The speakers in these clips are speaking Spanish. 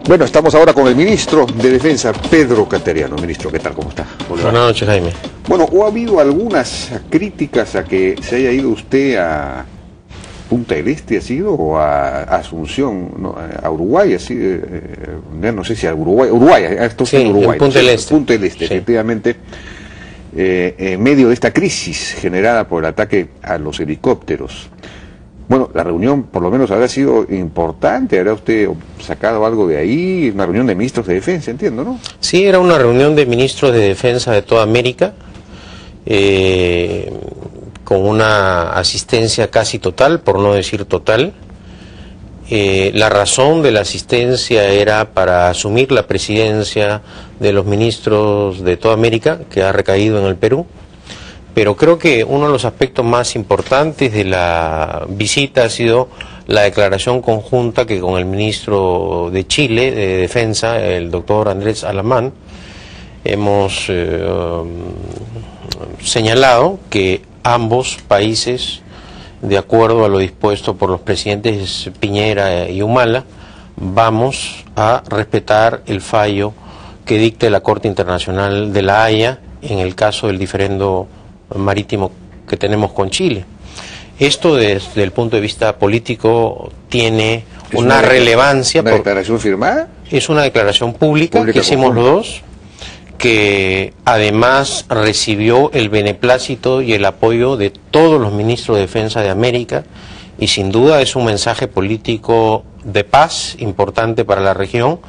Bueno, estamos ahora con el ministro de Defensa, Pedro Cateriano. Ministro, ¿qué tal? ¿Cómo está? Buenas noches, Jaime. Bueno, ¿o ha habido algunas críticas a que se haya ido usted a Punta del Este, ha sido, o a Asunción, no, a Uruguay, así, no sé si a Uruguay, esto sí, en Uruguay. Punta del Este. Punta del Este, sí. Efectivamente, en medio de esta crisis generada por el ataque a los helicópteros. Bueno, la reunión por lo menos habrá sido importante, habrá usted sacado algo de ahí, una reunión de ministros de defensa, entiendo, ¿no? Sí, era una reunión de ministros de defensa de toda América, con una asistencia casi total, por no decir total. La razón de la asistencia era para asumir la presidencia de los ministros de toda América, que ha recaído en el Perú. Pero creo que uno de los aspectos más importantes de la visita ha sido la declaración conjunta que con el ministro de Chile de Defensa, el doctor Andrés Alamán, hemos señalado que ambos países, de acuerdo a lo dispuesto por los presidentes Piñera y Humala, vamos a respetar el fallo que dicte la Corte Internacional de la Haya en el caso del diferendo marítimo que tenemos con Chile. Esto desde el punto de vista político tiene una relevancia. ¿Una declaración firmada? Es una declaración pública que hicimos los dos, que además recibió el beneplácito y el apoyo de todos los ministros de Defensa de América, y sin duda es un mensaje político de paz importante para la región,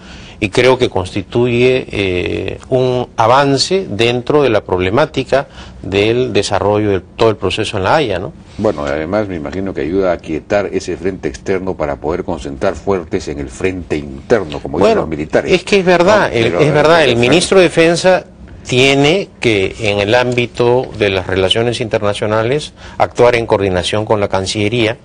y creo que constituye un avance dentro de la problemática del desarrollo de todo el proceso en La Haya, ¿no? Bueno, además me imagino que ayuda a aquietar ese frente externo para poder concentrar fuertes en el frente interno, como dicen los militares. Es que es verdad, no, es verdad, el ministro de Defensa tiene que, en el ámbito de las relaciones internacionales, actuar en coordinación con la Cancillería.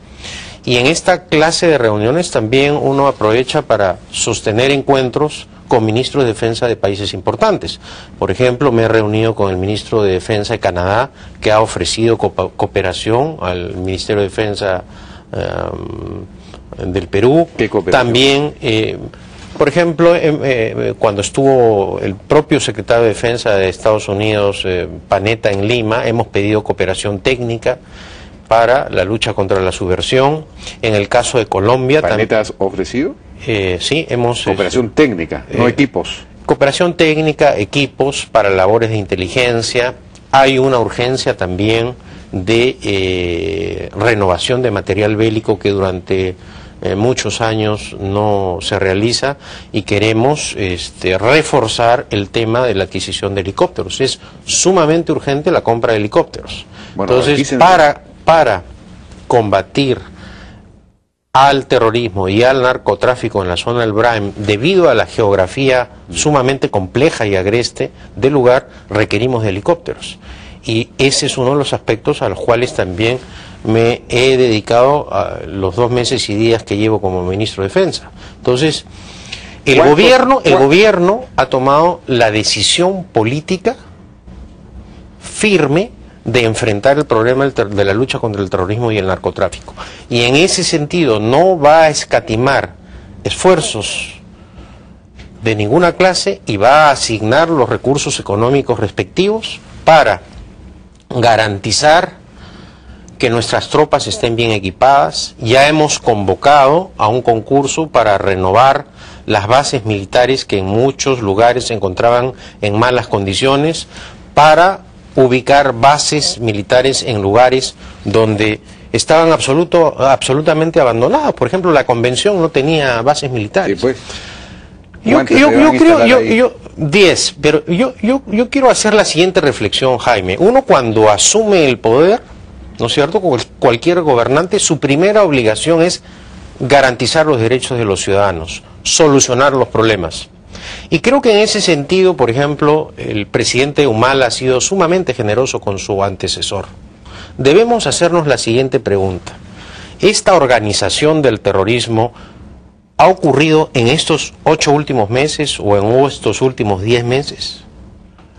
Y en esta clase de reuniones también uno aprovecha para sostener encuentros con ministros de defensa de países importantes. Por ejemplo, me he reunido con el ministro de Defensa de Canadá, que ha ofrecido cooperación al Ministerio de Defensa del Perú. ¿Qué cooperación? También, por ejemplo, cuando estuvo el propio secretario de Defensa de Estados Unidos, Panetta, en Lima, hemos pedido cooperación técnica para la lucha contra la subversión. En el caso de Colombia... ¿Panetta has ofrecido? Sí, hemos... Cooperación técnica, no equipos. Cooperación técnica, equipos para labores de inteligencia. Hay una urgencia también de renovación de material bélico que durante muchos años no se realiza, y queremos reforzar el tema de la adquisición de helicópteros. Es sumamente urgente la compra de helicópteros. Bueno, entonces, para combatir al terrorismo y al narcotráfico en la zona del Braem, debido a la geografía sumamente compleja y agreste del lugar, requerimos de helicópteros. Y ese es uno de los aspectos a los cuales también me he dedicado a los 2 meses y días que llevo como ministro de Defensa. Entonces, el gobierno ha tomado la decisión política firme de enfrentar el problema de la lucha contra el terrorismo y el narcotráfico. Y en ese sentido no va a escatimar esfuerzos de ninguna clase, y va a asignar los recursos económicos respectivos para garantizar que nuestras tropas estén bien equipadas. Ya hemos convocado a un concurso para renovar las bases militares que en muchos lugares se encontraban en malas condiciones, para ubicar bases militares en lugares donde estaban absolutamente abandonadas. Por ejemplo, la Convención no tenía bases militares. Sí, pues. Yo creo 10, pero yo quiero hacer la siguiente reflexión, Jaime. Uno, cuando asume el poder, ¿no es cierto?, cualquier gobernante, su primera obligación es garantizar los derechos de los ciudadanos, solucionar los problemas. Y creo que en ese sentido, por ejemplo, el presidente Humala ha sido sumamente generoso con su antecesor. Debemos hacernos la siguiente pregunta: ¿esta organización del terrorismo ha ocurrido en estos 8 últimos meses o en estos últimos 10 meses?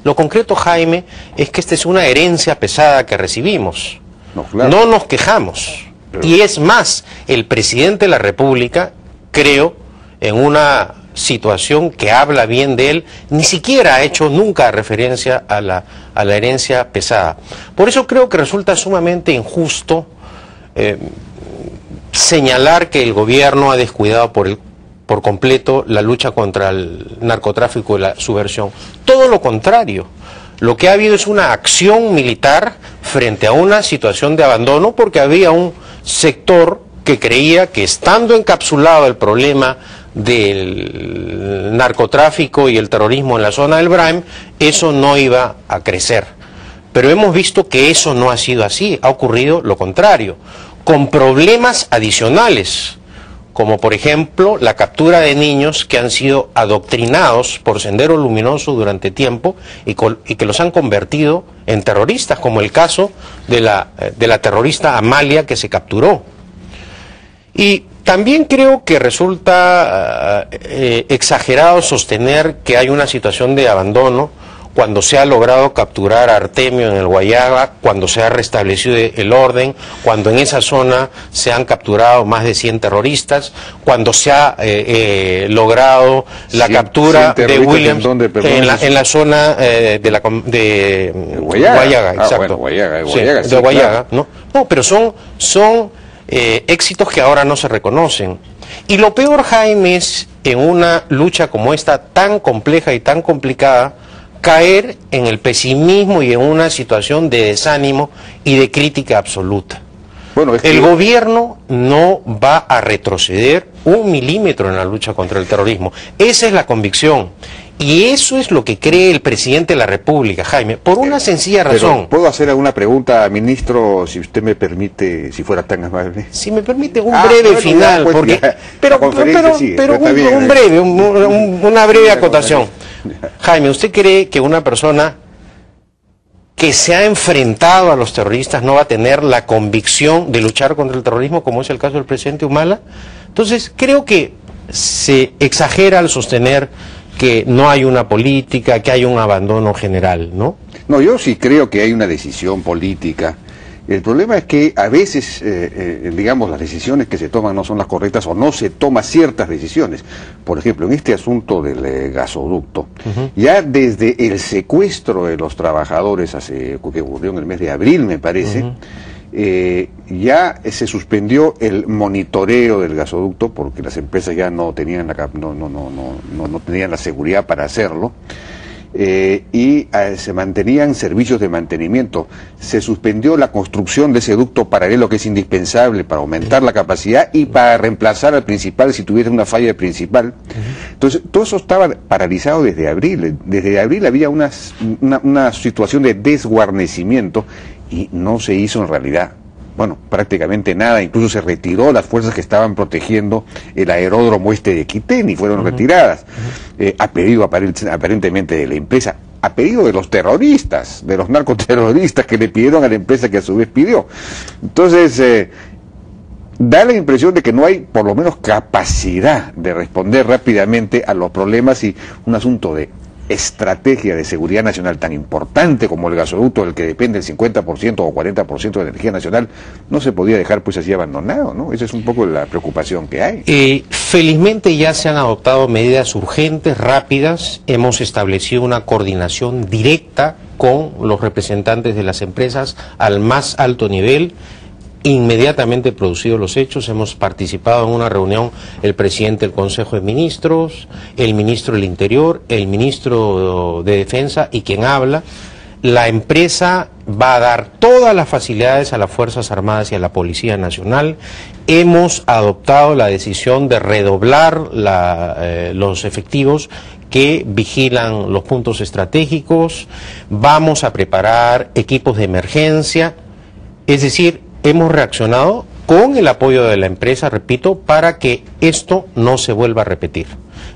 Lo concreto, Jaime, es que esta es una herencia pesada que recibimos. No, claro. No nos quejamos. Pero... Y es más, el presidente de la República, creo, en una situación que habla bien de él, ni siquiera ha hecho nunca referencia a la herencia pesada. Por eso creo que resulta sumamente injusto señalar que el gobierno ha descuidado por completo la lucha contra el narcotráfico y la subversión. Todo lo contrario. Lo que ha habido es una acción militar frente a una situación de abandono, porque había un sector que creía que, estando encapsulado el problema del narcotráfico y el terrorismo en la zona del Braem, eso no iba a crecer. Pero hemos visto que eso no ha sido así, ha ocurrido lo contrario, con problemas adicionales, como por ejemplo la captura de niños que han sido adoctrinados por Sendero Luminoso durante tiempo y que los han convertido en terroristas, como el caso de la terrorista Amalia, que se capturó. Y también creo que resulta exagerado sostener que hay una situación de abandono cuando se ha logrado capturar a Artemio en el Guayaga, cuando se ha restablecido el orden, cuando en esa zona se han capturado más de 100 terroristas, cuando se ha logrado la captura de Williams en la zona de Guayaga, exacto. Bueno, Guayaga, sí, de Guayaga, claro. ¿no? Pero son éxitos que ahora no se reconocen. Y lo peor, Jaime, es en una lucha como esta, tan compleja y tan complicada, caer en el pesimismo y en una situación de desánimo y de crítica absoluta. Bueno, el gobierno no va a retroceder 1 milímetro en la lucha contra el terrorismo. Esa es la convicción. Y eso es lo que cree el presidente de la República, Jaime, por una sencilla razón. ¿Puedo hacer alguna pregunta, ministro, si usted me permite, si fuera tan amable? Si me permite un breve final, pues, porque una breve acotación. Jaime, ¿usted cree que una persona que se ha enfrentado a los terroristas no va a tener la convicción de luchar contra el terrorismo, como es el caso del presidente Humala? Entonces, creo que se exagera al sostener que no hay una política, que hay un abandono general, ¿no? No, yo sí creo que hay una decisión política. El problema es que a veces, digamos, las decisiones que se toman no son las correctas, o no se toman ciertas decisiones. Por ejemplo, en este asunto del gasoducto, ya desde el secuestro de los trabajadores, que ocurrió en el mes de abril, me parece, ya se suspendió el monitoreo del gasoducto porque las empresas ya no tenían no tenían la seguridad para hacerlo. Y se mantenían servicios de mantenimiento. Se suspendió la construcción de ese ducto paralelo, que es indispensable para aumentar la capacidad y para reemplazar al principal si tuviera una falla principal. Entonces, todo eso estaba paralizado desde abril. Desde abril había una situación de desguarnecimiento y no se hizo en realidad, bueno, prácticamente nada. Incluso se retiró las fuerzas que estaban protegiendo el aeródromo de Quitén y fueron retiradas, a pedido aparentemente de la empresa, a pedido de los terroristas, de los narcoterroristas que le pidieron a la empresa, que a su vez pidió. Entonces, da la impresión de que no hay por lo menos capacidad de responder rápidamente a los problemas, y un asunto de estrategia de seguridad nacional tan importante como el gasoducto, del que depende el 50% o 40% de la energía nacional, no se podía dejar pues así abandonado, ¿no? Esa es un poco la preocupación que hay. Felizmente ya se han adoptado medidas urgentes, rápidas. Hemos establecido una coordinación directa con los representantes de las empresas al más alto nivel. Inmediatamente producidos los hechos, hemos participado en una reunión el presidente del Consejo de Ministros, el ministro del Interior, el ministro de Defensa y quien habla. La empresa va a dar todas las facilidades a las Fuerzas Armadas y a la Policía Nacional. Hemos adoptado la decisión de redoblar los efectivos que vigilan los puntos estratégicos. Vamos a preparar equipos de emergencia, es decir, hemos reaccionado con el apoyo de la empresa, repito, para que esto no se vuelva a repetir.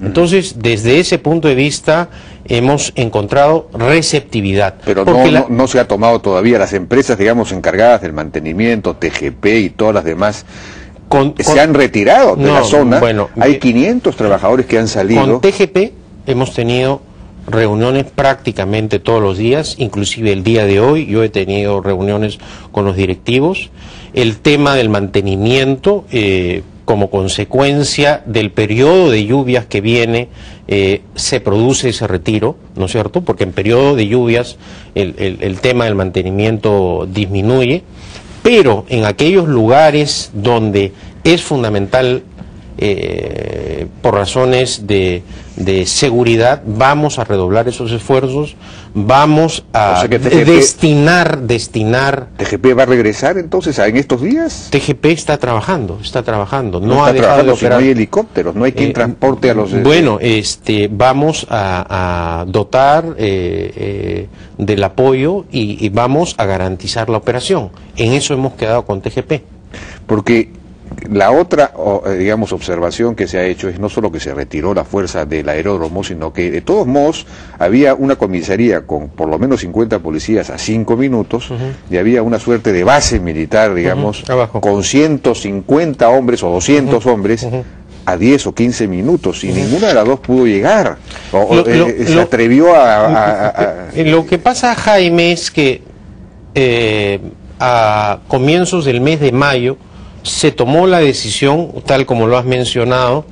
Entonces, desde ese punto de vista, hemos encontrado receptividad. Pero no se ha tomado todavía. Las empresas, digamos, encargadas del mantenimiento, TGP y todas las demás, se han retirado de la zona. Bueno, hay 500 trabajadores que han salido. Con TGP hemos tenido reuniones prácticamente todos los días, inclusive el día de hoy yo he tenido reuniones con los directivos. El tema del mantenimiento, como consecuencia del periodo de lluvias que viene, se produce ese retiro, ¿no es cierto? Porque en periodo de lluvias el tema del mantenimiento disminuye, pero en aquellos lugares donde es fundamental, por razones de seguridad, vamos a redoblar esos esfuerzos, vamos a destinar... ¿TGP va a regresar entonces en estos días? TGP está trabajando, no ha dejado de operar. Si no hay helicópteros, no hay quien transporte a los... Bueno, vamos a dotar del apoyo y vamos a garantizar la operación. En eso hemos quedado con TGP. Porque la otra, digamos, observación que se ha hecho es no solo que se retiró la fuerza del aeródromo, sino que de todos modos había una comisaría con por lo menos 50 policías a 5 minutos y había una suerte de base militar, digamos, con 150 hombres o 200 hombres a 10 o 15 minutos y ninguna de las dos pudo llegar. Se atrevió a... Lo que pasa, Jaime, es que a comienzos del mes de mayo se tomó la decisión, tal como lo has mencionado,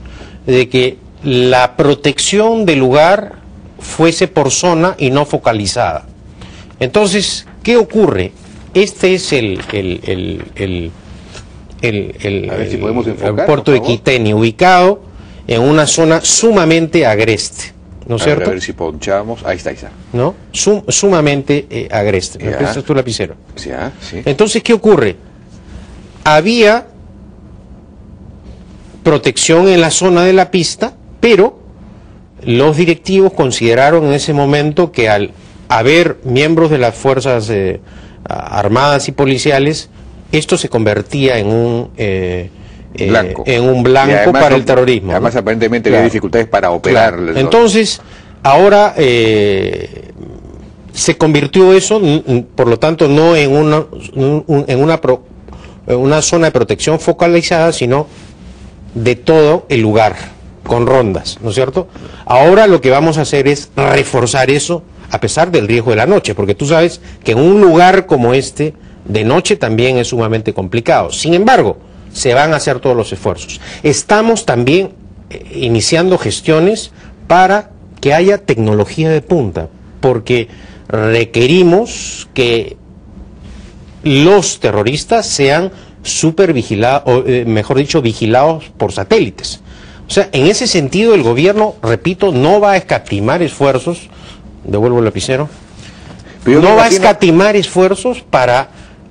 de que la protección del lugar fuese por zona y no focalizada. Entonces, ¿qué ocurre? Este es el puerto de Quiteni, ubicado en una zona sumamente agreste, ¿no es cierto? A ver si ponchamos, ahí está. ¿No? Sumamente agreste. ¿Me prestas tu lapicero? Ya, sí. Entonces, ¿qué ocurre? Había protección en la zona de la pista, pero los directivos consideraron en ese momento que al haber miembros de las fuerzas armadas y policiales, esto se convertía en un blanco para el terrorismo. Además, aparentemente había dificultades para operar. Claro. Entonces, ahora se convirtió eso, por lo tanto, no en una zona de protección focalizada, sino de todo el lugar, con rondas, ¿no es cierto? Ahora lo que vamos a hacer es reforzar eso, a pesar del riesgo de la noche, porque tú sabes que en un lugar como este, de noche también es sumamente complicado. Sin embargo, se van a hacer todos los esfuerzos. Estamos también iniciando gestiones para que haya tecnología de punta, porque requerimos que los terroristas sean vigilados, o mejor dicho, vigilados por satélites. O sea, en ese sentido el gobierno, repito, no va a escatimar esfuerzos, devuelvo el lapicero, no va a escatimar esfuerzos para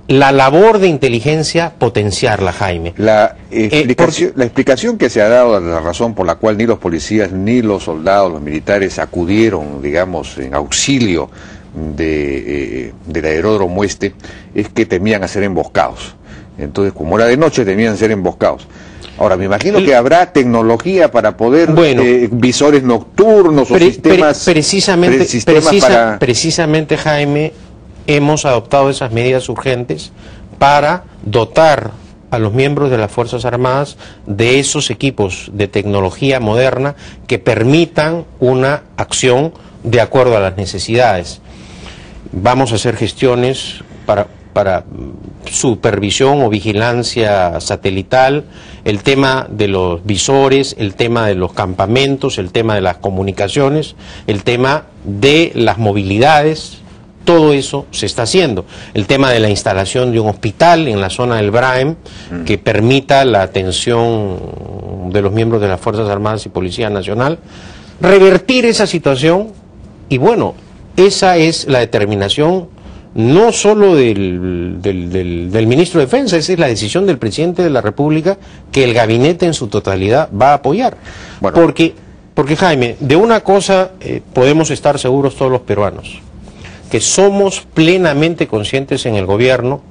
la labor de inteligencia potenciarla, Jaime. La explicación que se ha dado, la razón por la cual ni los policías ni los soldados, los militares acudieron, digamos, en auxilio del aeródromo es que temían a ser emboscados. Entonces, como era de noche, temían ser emboscados. Ahora, me imagino que habrá tecnología para poder, visores nocturnos o sistemas... Precisamente, Jaime, hemos adoptado esas medidas urgentes para dotar a los miembros de las Fuerzas Armadas de esos equipos de tecnología moderna que permitan una acción de acuerdo a las necesidades. Vamos a hacer gestiones para supervisión o vigilancia satelital, el tema de los visores, el tema de los campamentos, el tema de las comunicaciones, el tema de las movilidades, todo eso se está haciendo. El tema de la instalación de un hospital en la zona del Braem que permita la atención de los miembros de las Fuerzas Armadas y Policía Nacional, revertir esa situación y bueno, esa es la determinación no solo del ministro de Defensa, esa es la decisión del presidente de la República que el gabinete en su totalidad va a apoyar. Bueno. Porque Jaime, de una cosa podemos estar seguros todos los peruanos, que somos plenamente conscientes en el gobierno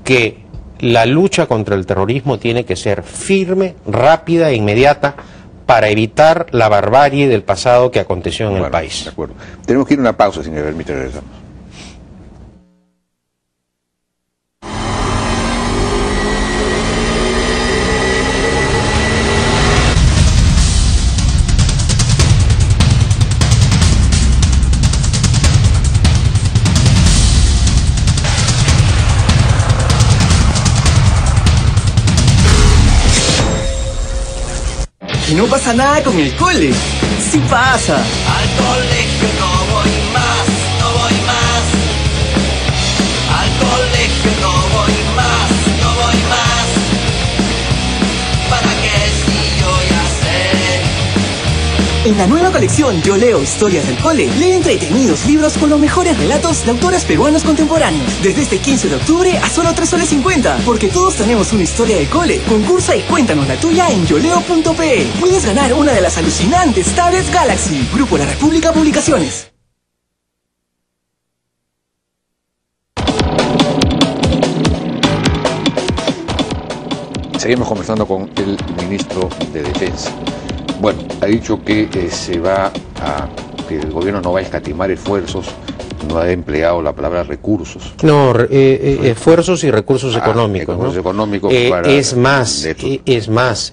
que la lucha contra el terrorismo tiene que ser firme, rápida e inmediata para evitar la barbarie del pasado que aconteció en el país. De acuerdo. Tenemos que ir a una pausa, si me permite, regresamos. que no pasa nada con el cole. Sí pasa. Al colegio no voy más, no voy más. Al colegio no voy más, no voy más. ¿Para qué si yo ya sé? En la nueva colección Yo Leo Historias del Cole, lee entretenidos libros con los mejores relatos de autores peruanos contemporáneos. Desde este 15 de octubre a solo 3,50 soles, porque todos tenemos una historia de cole. Concursa y cuéntanos la tuya en yoleo.pe. Puedes ganar una de las alucinantes tablets Galaxy. Grupo La República Publicaciones. Seguimos conversando con el ministro de Defensa. Bueno, ha dicho que que el gobierno no va a escatimar esfuerzos, no ha empleado la palabra recursos. No, esfuerzos y recursos económicos. Recursos económicos para es más,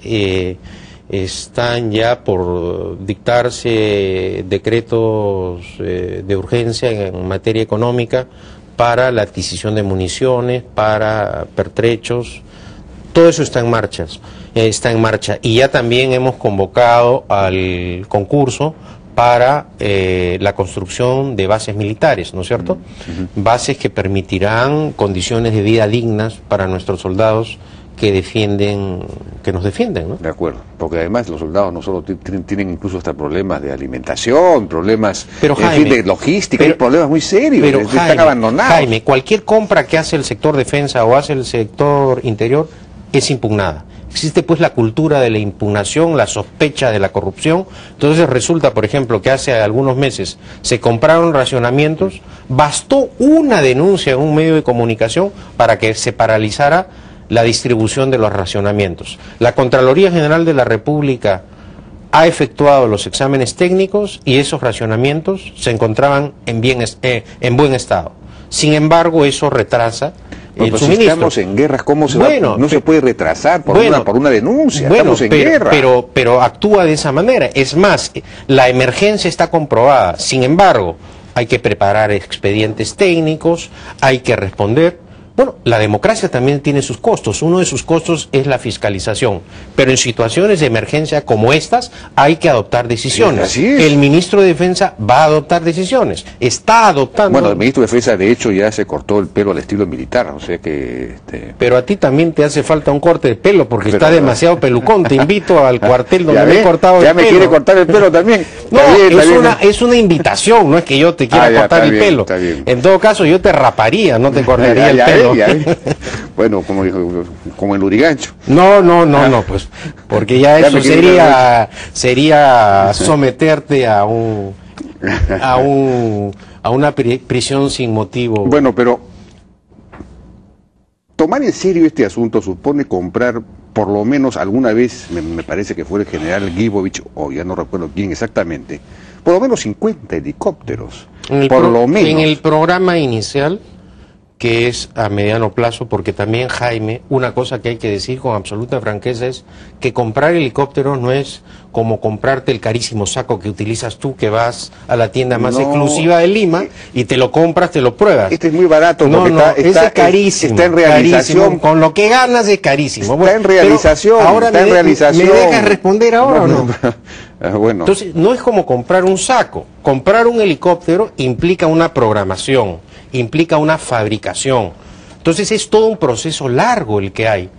están ya por dictarse decretos de urgencia en materia económica para la adquisición de municiones, para pertrechos. Todo eso está en marcha, y ya también hemos convocado al concurso para la construcción de bases militares, ¿no es cierto? Bases que permitirán condiciones de vida dignas para nuestros soldados que nos defienden, ¿no? De acuerdo, porque además los soldados no solo tienen incluso hasta problemas de alimentación, problemas de logística, hay problemas muy serios, están abandonados. Jaime, cualquier compra que hace el sector defensa o hace el sector interior es impugnada. Existe pues la cultura de la impugnación, la sospecha de la corrupción. Entonces resulta, por ejemplo, que hace algunos meses se compraron racionamientos, bastó una denuncia en un medio de comunicación para que se paralizara la distribución de los racionamientos. La Contraloría General de la República ha efectuado los exámenes técnicos y esos racionamientos se encontraban en buen estado. Sin embargo, eso retrasa el suministro. Si estamos en guerras, ¿cómo se no se puede retrasar por una denuncia? Estamos en guerra. Pero actúa de esa manera. Es más, la emergencia está comprobada. Sin embargo, hay que preparar expedientes técnicos, hay que responder. Bueno, la democracia también tiene sus costos. Uno de sus costos es la fiscalización. Pero en situaciones de emergencia como estas hay que adoptar decisiones. Sí, así es. El ministro de Defensa va a adoptar decisiones. Está adoptando... Bueno, el ministro de Defensa de hecho ya se cortó el pelo al estilo militar. O sea que... Pero a ti también te hace falta un corte de pelo porque está demasiado pelucón. Te invito al cuartel donde me he cortado el pelo. Ya me quiere cortar el pelo también. No, es una invitación, no es que yo te quiera cortar el pelo. En todo caso yo te raparía, no te cortaría el pelo. Bueno, como en Lurigancho. No, pues, porque ya eso sería someterte a una prisión sin motivo. Bueno, pero tomar en serio este asunto supone comprar, por lo menos alguna vez, me parece que fue el general Guibovich, o ya no recuerdo quién exactamente, por lo menos 50 helicópteros. En el programa inicial, que es a mediano plazo, porque también, Jaime, una cosa que hay que decir con absoluta franqueza es que comprar helicópteros no es como comprarte el carísimo saco que utilizas tú, que vas a la tienda más exclusiva de Lima y te lo compras, te lo pruebas. Este es muy barato. Está carísimo. Está en realización. Carísimo, con lo que ganas es carísimo. Está en realización. Ahora ¿me dejas responder ahora o no? Bueno. Entonces, no es como comprar un saco. Comprar un helicóptero implica una programación, implica una fabricación. Entonces es todo un proceso largo el que hay.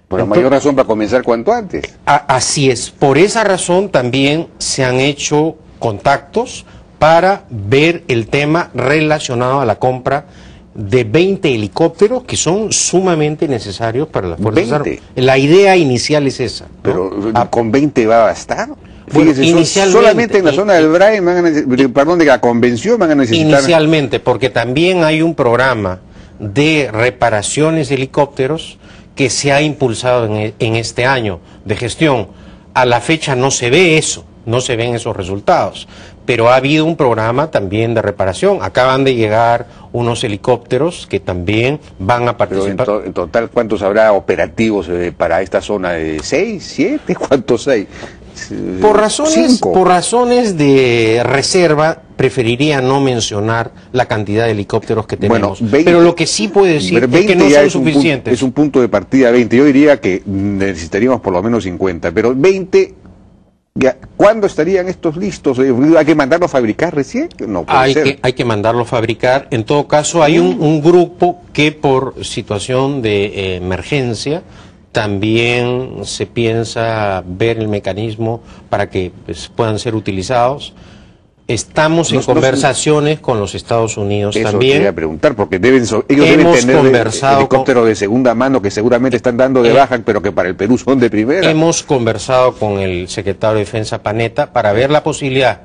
Por mayor razón para comenzar cuanto antes. Así es. Por esa razón también se han hecho contactos para ver el tema relacionado a la compra de 20 helicópteros que son sumamente necesarios para las Fuerzas Armadas. La idea inicial es esa, ¿no? Pero ¿con 20 va a bastar? Fíjese, inicialmente, solamente en la zona del BRAE, de la convención van a necesitar... Inicialmente, porque también hay un programa de reparaciones de helicópteros que se ha impulsado en este año de gestión. A la fecha no se ve eso, no se ven esos resultados, pero ha habido un programa también de reparación. Acaban de llegar unos helicópteros que también van a participar. Pero en total, ¿cuántos habrá operativos para esta zona? ¿De 6, 7? ¿Cuántos hay? Por razones de reserva, preferiría no mencionar la cantidad de helicópteros que tenemos. Bueno, 20, pero lo que sí puedo decir es que no son suficientes. Es un punto de partida 20. Yo diría que necesitaríamos por lo menos 50, pero 20 ¿Cuándo estarían estos listos? ¿Hay que mandarlos a fabricar recién? No puede ser. Hay que mandarlos a fabricar. En todo caso, hay un grupo que por situación de emergencia también se piensa ver el mecanismo para que puedan ser utilizados. Estamos en conversaciones con los Estados Unidos eso también. Quería preguntar, porque ellos deben tener helicópteros de segunda mano que seguramente están dando de baja, pero que para el Perú son de primera. Hemos conversado con el secretario de Defensa Panetta para ver la posibilidad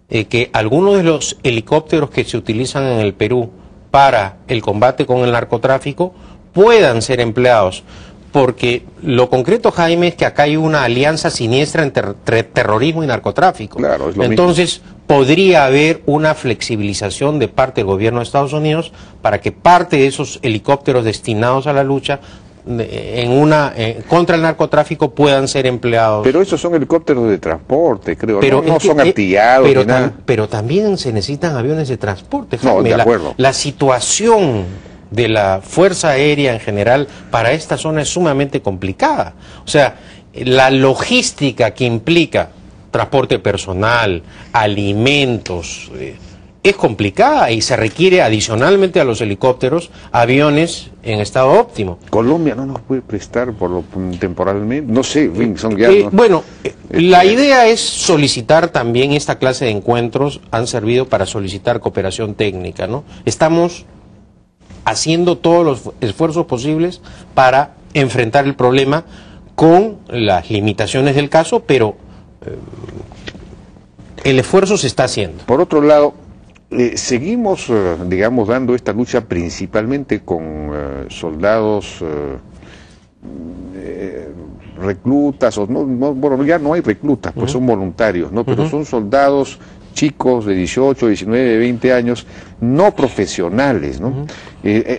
de que algunos de los helicópteros que se utilizan en el Perú para el combate con el narcotráfico puedan ser empleados. Porque lo concreto, Jaime, es que acá hay una alianza siniestra entre terrorismo y narcotráfico. Claro, es lo Entonces, mismo. Podría haber una flexibilización de parte del gobierno de Estados Unidos para que parte de esos helicópteros destinados a la lucha contra el narcotráfico puedan ser empleados. Pero esos son helicópteros de transporte, creo, no son artillados ni nada. Pero también se necesitan aviones de transporte, Jaime. No, de acuerdo. La situación de la Fuerza Aérea en general para esta zona es sumamente complicada. O sea, la logística que implica transporte personal, alimentos, es complicada y se requiere adicionalmente a los helicópteros aviones en estado óptimo. Colombia no nos puede prestar temporalmente, no sé, son ya... Bueno, la idea es solicitar también, esta clase de encuentros han servido para solicitar cooperación técnica, ¿no? Estamos haciendo todos los esfuerzos posibles para enfrentar el problema con las limitaciones del caso, pero el esfuerzo se está haciendo. Por otro lado, seguimos, digamos, dando esta lucha principalmente con soldados reclutas, bueno, ya no hay reclutas, pues son voluntarios, ¿no? Pero son soldados chicos de 18, 19, 20 años, no profesionales, ¿no?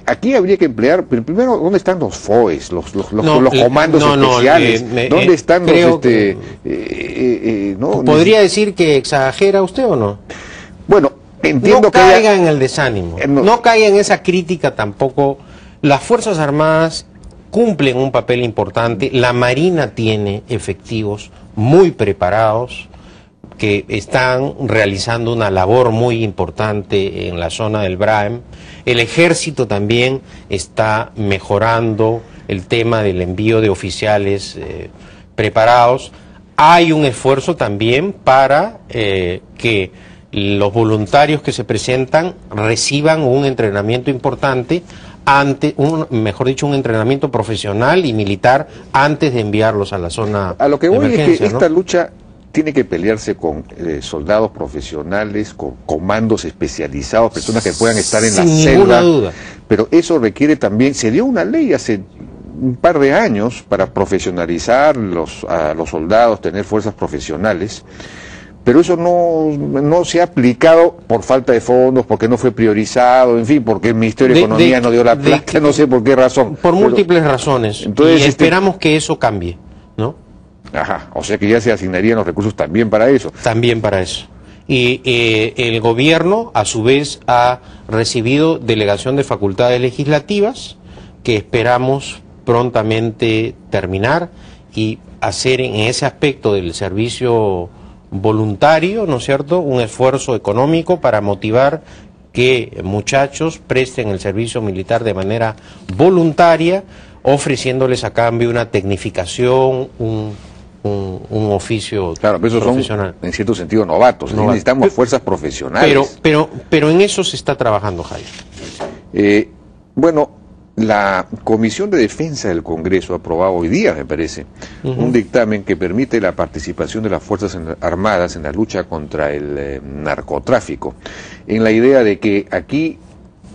Aquí habría que emplear, pero primero, ¿dónde están los FOES, los comandos especiales? ¿Dónde están los, ¿Podría decir que exagera usted o no? Bueno, entiendo no caiga en el desánimo, no caiga en esa crítica tampoco. Las Fuerzas Armadas cumplen un papel importante, la Marina tiene efectivos muy preparados, que están realizando una labor muy importante en la zona del Braem. El Ejército también está mejorando el tema del envío de oficiales preparados. Hay un esfuerzo también para que los voluntarios que se presentan reciban un entrenamiento importante, mejor dicho, un entrenamiento profesional y militar antes de enviarlos a la zona. A lo que voy es que esta ¿no? lucha tiene que pelearse con soldados profesionales, con comandos especializados, personas que puedan estar en la selva. Duda. Pero eso requiere también, se dio una ley hace un par de años para profesionalizar a los soldados, tener fuerzas profesionales, pero eso no se ha aplicado por falta de fondos, porque no fue priorizado, en fin, porque el Ministerio de Economía no dio la plata, no sé por qué razón. Por múltiples razones, entonces, y esperamos que eso cambie, ¿no? Ajá, o sea que ya se asignarían los recursos también para eso. También para eso. Y el gobierno, a su vez, ha recibido delegación de facultades legislativas que esperamos prontamente terminar y hacer en ese aspecto del servicio voluntario, ¿no es cierto?, un esfuerzo económico para motivar que muchachos presten el servicio militar de manera voluntaria, ofreciéndoles a cambio una tecnificación, un oficio claro, pero esos profesional. Son, en cierto sentido, novatos. Necesitamos fuerzas profesionales. Pero en eso se está trabajando, Jaime. Bueno, la Comisión de Defensa del Congreso ha aprobado hoy día, me parece, un dictamen que permite la participación de las Fuerzas Armadas en la lucha contra el narcotráfico, en la idea de que aquí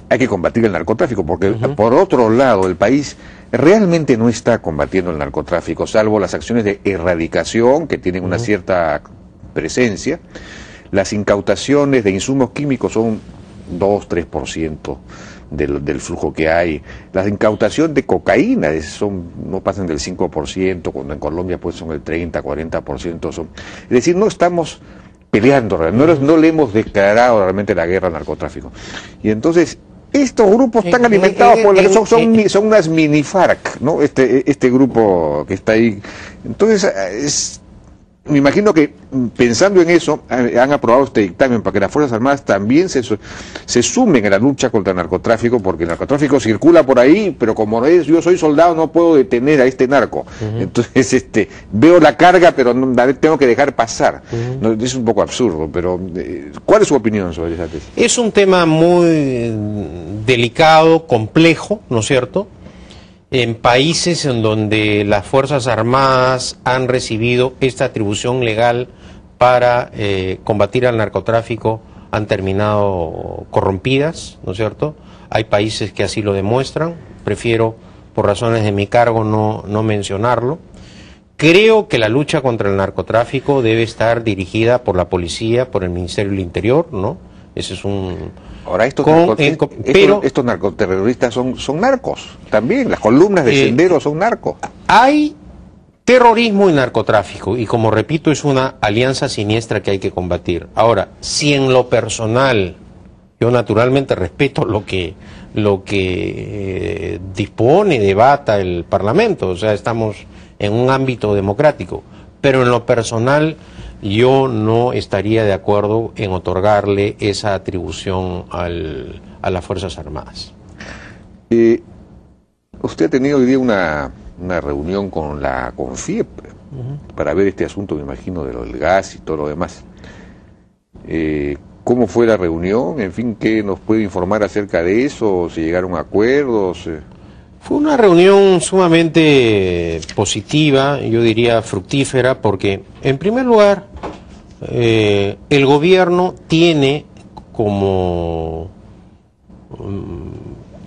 hay que combatir el narcotráfico, porque por otro lado el país realmente no está combatiendo el narcotráfico, salvo las acciones de erradicación que tienen una cierta presencia. Las incautaciones de insumos químicos son 2-3% del flujo que hay. La incautación de cocaína no pasan del 5%, cuando en Colombia pues son el 30-40%. Es decir, no estamos peleando, no le hemos declarado realmente la guerra al narcotráfico. Y entonces estos grupos están alimentados por son unas mini FARC, ¿no? Este grupo que está ahí. Entonces me imagino que pensando en eso han aprobado este dictamen para que las Fuerzas Armadas también se sumen a la lucha contra el narcotráfico, porque el narcotráfico circula por ahí, pero como yo soy soldado no puedo detener a este narco. Entonces veo la carga pero no, tengo que dejar pasar. No, es un poco absurdo, pero ¿cuál es su opinión sobre esa tesis? Es un tema muy delicado, complejo, ¿no es cierto? En países en donde las Fuerzas Armadas han recibido esta atribución legal para combatir al narcotráfico, han terminado corrompidas, ¿no es cierto? Hay países que así lo demuestran, prefiero por razones de mi cargo no mencionarlo. Creo que la lucha contra el narcotráfico debe estar dirigida por la policía, por el Ministerio del Interior, ¿no? Ese es un... Ahora, estos narcoterroristas son narcos también, las columnas de Sendero son narcos. Hay terrorismo y narcotráfico, y como repito, es una alianza siniestra que hay que combatir. Ahora, si en lo personal, yo naturalmente respeto lo que dispone, debata el Parlamento, o sea, estamos en un ámbito democrático, pero en lo personal yo no estaría de acuerdo en otorgarle esa atribución a las Fuerzas Armadas. Usted ha tenido hoy día una reunión con la CONFIEP para ver este asunto, me imagino, de lo del gas y todo lo demás. ¿Cómo fue la reunión? En fin, ¿qué nos puede informar acerca de eso? ¿Se llegaron a acuerdos? Fue una reunión sumamente positiva, yo diría fructífera, porque en primer lugar el gobierno tiene, como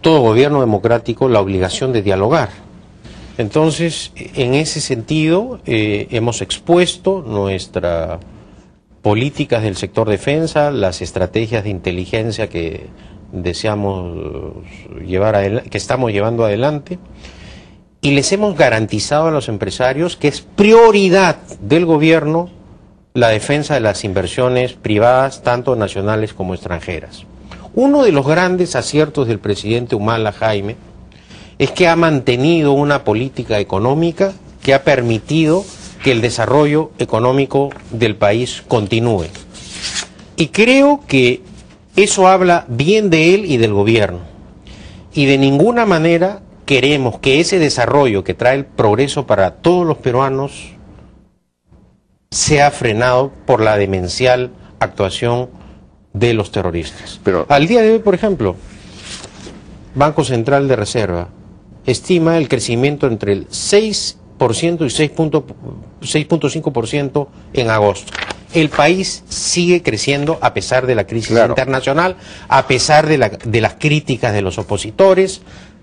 todo gobierno democrático, la obligación de dialogar. Entonces, en ese sentido, hemos expuesto nuestras políticas del sector defensa, las estrategias de inteligencia que deseamos que estamos llevando adelante, y les hemos garantizado a los empresarios que es prioridad del gobierno la defensa de las inversiones privadas, tanto nacionales como extranjeras. Uno de los grandes aciertos del presidente Humala, Jaime, es que ha mantenido una política económica que ha permitido que el desarrollo económico del país continúe. Y creo que eso habla bien de él y del gobierno. Y de ninguna manera queremos que ese desarrollo que trae el progreso para todos los peruanos sea frenado por la demencial actuación de los terroristas. Pero al día de hoy, por ejemplo, Banco Central de Reserva estima el crecimiento entre el 6% y 6.5% en agosto. El país sigue creciendo a pesar de la crisis internacional, a pesar de las críticas de los opositores,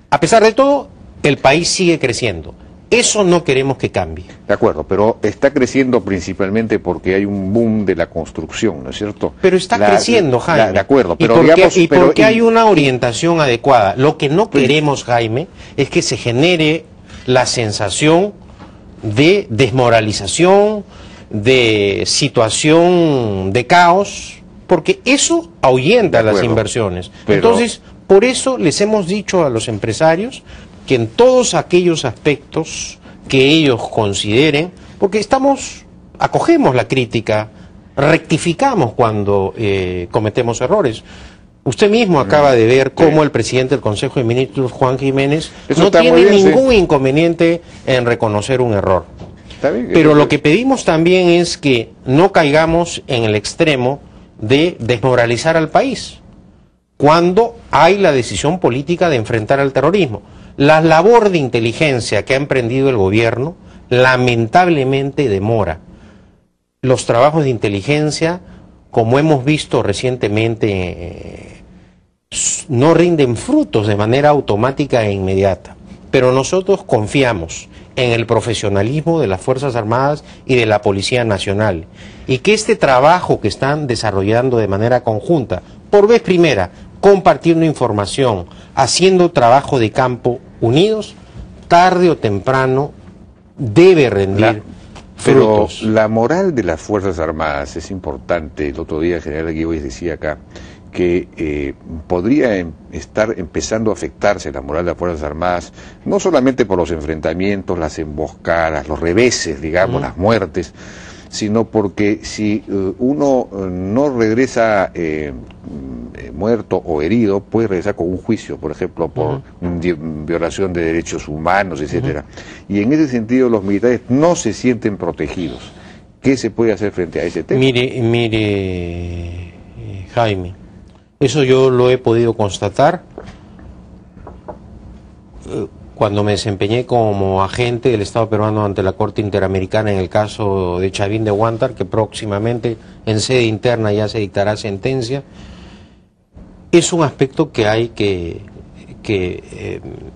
a pesar de todo, el país sigue creciendo. Eso no queremos que cambie. De acuerdo, pero está creciendo principalmente porque hay un boom de la construcción, ¿no es cierto? Pero está creciendo, Jaime. De acuerdo, pero porque hay una orientación adecuada. Lo que no queremos, Jaime, es que se genere la sensación de desmoralización, de situación de caos, porque eso ahuyenta las inversiones. Entonces, por eso les hemos dicho a los empresarios que en todos aquellos aspectos que ellos consideren, porque acogemos la crítica, rectificamos cuando cometemos errores. Usted mismo acaba de ver cómo el presidente del Consejo de Ministros, Juan Jiménez, no tiene ningún inconveniente en reconocer un error. Pero lo que pedimos también es que no caigamos en el extremo de desmoralizar al país cuando hay la decisión política de enfrentar al terrorismo. La labor de inteligencia que ha emprendido el gobierno lamentablemente demora. Los trabajos de inteligencia, como hemos visto recientemente, no rinden frutos de manera automática e inmediata. Pero nosotros confiamos en el profesionalismo de las Fuerzas Armadas y de la Policía Nacional, y que este trabajo que están desarrollando de manera conjunta, por vez primera, compartiendo información, haciendo trabajo de campo unidos, tarde o temprano debe rendir frutos. Pero la moral de las Fuerzas Armadas es importante. El otro día el general Guibois decía acá que podría estar empezando a afectarse la moral de las Fuerzas Armadas, no solamente por los enfrentamientos, las emboscadas, los reveses, digamos, las muertes, sino porque si uno no regresa muerto o herido, puede regresar con un juicio, por ejemplo, por violación de derechos humanos, etcétera. Y en ese sentido los militares no se sienten protegidos. ¿Qué se puede hacer frente a ese tema? Mire, Jaime, eso yo lo he podido constatar cuando me desempeñé como agente del Estado peruano ante la Corte Interamericana en el caso de Chavín de Huántar, que próximamente en sede interna ya se dictará sentencia. Es un aspecto que hay que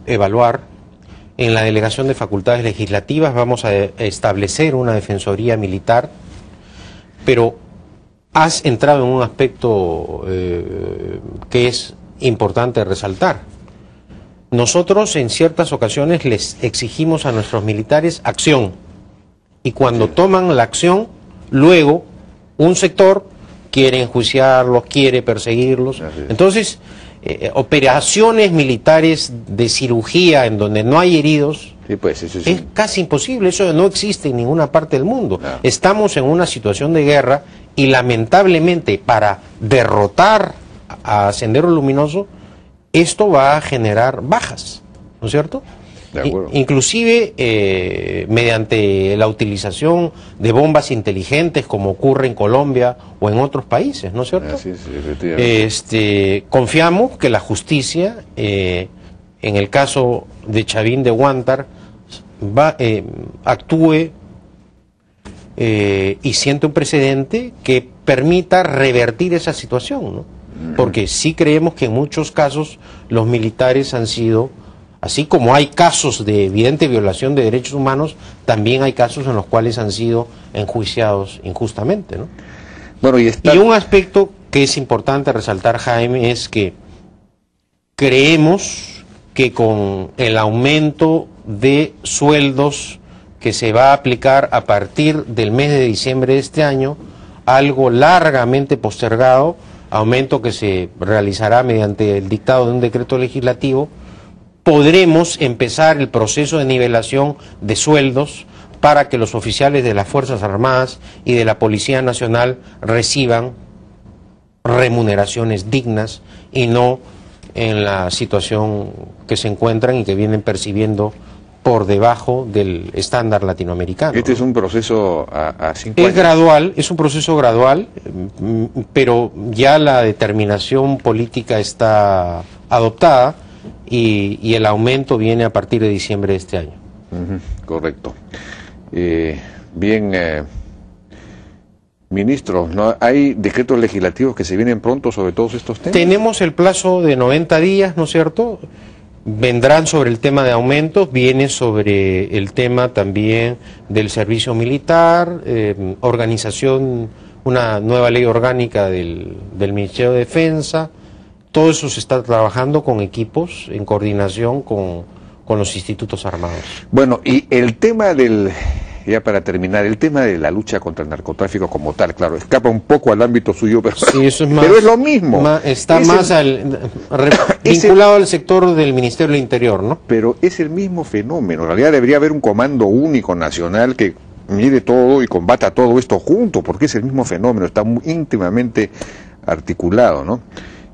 evaluar. En la delegación de facultades legislativas vamos a establecer una defensoría militar, pero has entrado en un aspecto que es importante resaltar. Nosotros en ciertas ocasiones les exigimos a nuestros militares acción, y cuando toman la acción, luego un sector quiere enjuiciarlos, quiere perseguirlos. Entonces, operaciones militares de cirugía en donde no hay heridos, sí, pues, eso es casi imposible, eso no existe en ninguna parte del mundo. No. Estamos en una situación de guerra y lamentablemente para derrotar a Sendero Luminoso, esto va a generar bajas, ¿no es cierto? De acuerdo. Inclusive mediante la utilización de bombas inteligentes como ocurre en Colombia o en otros países, ¿no es cierto? Así es, efectivamente. Confiamos que la justicia, en el caso de Chavín de Huántar, actúe y siente un precedente que permita revertir esa situación, ¿no? Porque sí creemos que en muchos casos los militares han sido, así como hay casos de evidente violación de derechos humanos, también hay casos en los cuales han sido enjuiciados injustamente, ¿no? Bueno, y un aspecto que es importante resaltar, Jaime, es que creemos que con el aumento de sueldos que se va a aplicar a partir del mes de diciembre de este año, algo largamente postergado, aumento que se realizará mediante el dictado de un decreto legislativo, podremos empezar el proceso de nivelación de sueldos para que los oficiales de las Fuerzas Armadas y de la Policía Nacional reciban remuneraciones dignas y no en la situación que se encuentran y que vienen percibiendo por debajo del estándar latinoamericano. Este es un proceso a 5 años. Es gradual, es un proceso gradual, pero ya la determinación política está adoptada y el aumento viene a partir de diciembre de este año. Correcto. Bien, ministro, ¿no hay decretos legislativos que se vienen pronto sobre todos estos temas? Tenemos el plazo de 90 días, ¿no es cierto? Vendrán sobre el tema de aumentos, viene sobre el tema también del servicio militar, organización, una nueva ley orgánica del Ministerio de Defensa. Todo eso se está trabajando con equipos en coordinación con los institutos armados. Bueno, y el tema del, ya para terminar, el tema de la lucha contra el narcotráfico como tal, claro, escapa un poco al ámbito suyo, pero, sí, eso es más, pero es lo mismo. Está más vinculado al sector del Ministerio del Interior, ¿no? Pero es el mismo fenómeno. En realidad debería haber un comando único nacional que mire todo y combata todo esto junto, porque es el mismo fenómeno, está muy íntimamente articulado, ¿no?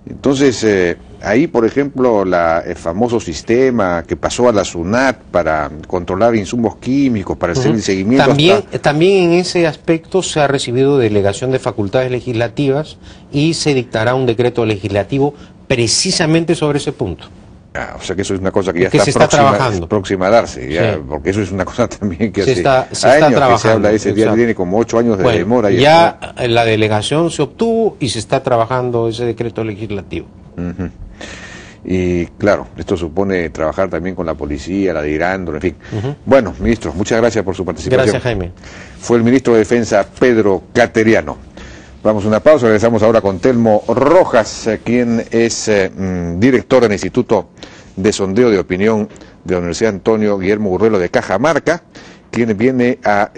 Entonces, ahí, por ejemplo, el famoso sistema que pasó a la SUNAT para controlar insumos químicos, para hacer el seguimiento. También en ese aspecto se ha recibido delegación de facultades legislativas y se dictará un decreto legislativo precisamente sobre ese punto. Ah, o sea que eso es una cosa que ya está próxima a darse, ya, sí. Porque eso es una cosa también que hace años que se habla de ese día, tiene como 8 años de demora. Ya la delegación se obtuvo y se está trabajando ese decreto legislativo. Y claro, esto supone trabajar también con la policía, la de Irándolo, en fin. Bueno, ministro, muchas gracias por su participación. Gracias, Jaime. Fue el ministro de Defensa, Pedro Cateriano. Vamos a una pausa, regresamos ahora con Telmo Rojas, quien es director del Instituto de Sondeo de Opinión de la Universidad Antonio Guillermo Burruelo de Cajamarca, quien viene a,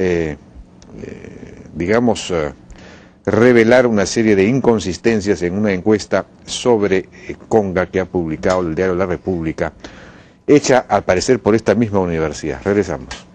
revelar una serie de inconsistencias en una encuesta sobre Conga que ha publicado el diario La República, hecha al parecer por esta misma universidad. Regresamos.